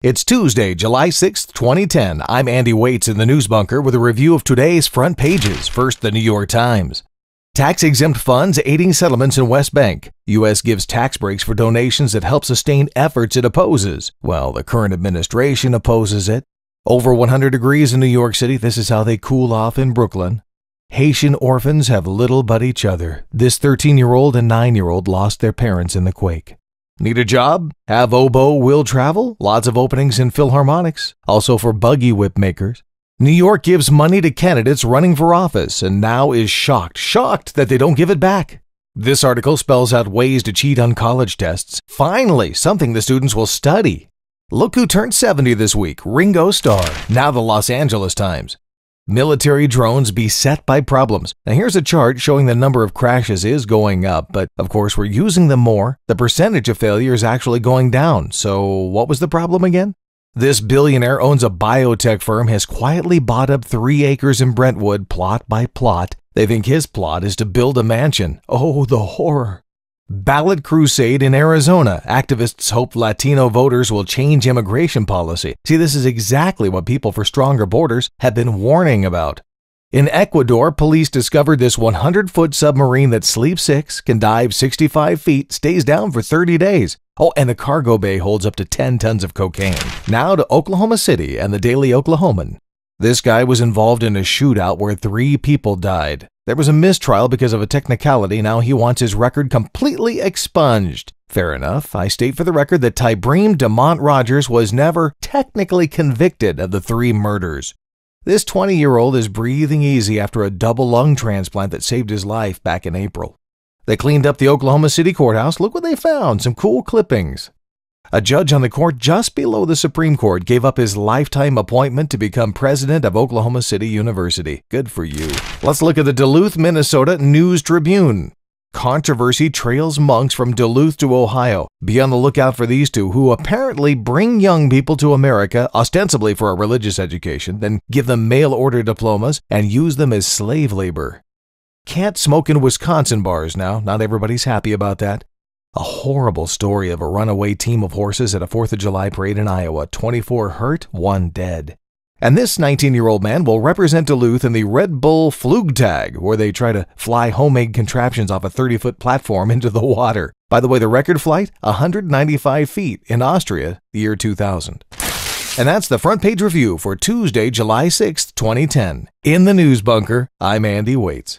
It's Tuesday, July 6th, 2010. I'm Andy Waits in the News Bunker with a review of today's front pages. First, the New York Times. Tax-exempt funds aiding settlements in West Bank. U.S. gives tax breaks for donations that help sustain efforts it opposes. Well, the current administration opposes it. Over 100 degrees in New York City. This is how they cool off in Brooklyn. Haitian orphans have little but each other. This 13-year-old and 9-year-old lost their parents in the quake. Need a job? Have oboe will travel? Lots of openings in Philharmonics. Also for buggy whip makers. New York gives money to candidates running for office and now is shocked that they don't give it back. This article spells out ways to cheat on college tests. Finally, something the students will study. Look who turned 70 this week, Ringo Starr. Now the Los Angeles Times. Military drones beset by problems. Now here's a chart showing the number of crashes is going up, but of course we're using them more. The percentage of failure is actually going down. So what was the problem again? This billionaire owns a biotech firm, has quietly bought up 3 acres in Brentwood, plot by plot. They think his plot is to build a mansion. Oh, the horror. Ballot crusade in Arizona. Activists hope Latino voters will change immigration policy. See, this is exactly what people for stronger borders have been warning about. In Ecuador, police discovered this 100-foot submarine that sleeps 6, can dive 65 feet, stays down for 30 days. Oh, and the cargo bay holds up to 10 tons of cocaine. Now to Oklahoma City and the Daily Oklahoman. This guy was involved in a shootout where 3 people died. There was a mistrial because of a technicality. Now he wants his record completely expunged. Fair enough. I state for the record that Tribune Demont Rogers was never technically convicted of the 3 murders. This 20-year-old is breathing easy after a double lung transplant that saved his life back in April. They cleaned up the Oklahoma City courthouse. Look what they found, some cool clippings. A judge on the court just below the Supreme Court gave up his lifetime appointment to become president of Oklahoma City University. Good for you. Let's look at the Duluth, Minnesota News Tribune. Controversy trails monks from Duluth to Ohio. Be on the lookout for these 2 who apparently bring young people to America ostensibly for a religious education, then give them mail-order diplomas and use them as slave labor. Can't smoke in Wisconsin bars now. Not everybody's happy about that. A horrible story of a runaway team of horses at a 4th of July parade in Iowa. 24 hurt, 1 dead. And this 19-year-old man will represent Duluth in the Red Bull Flugtag, where they try to fly homemade contraptions off a 30-foot platform into the water. By the way, the record flight, 195 feet in Austria, the year 2000. And that's the front page review for Tuesday, July 6th, 2010. In the News Bunker, I'm Andy Waits.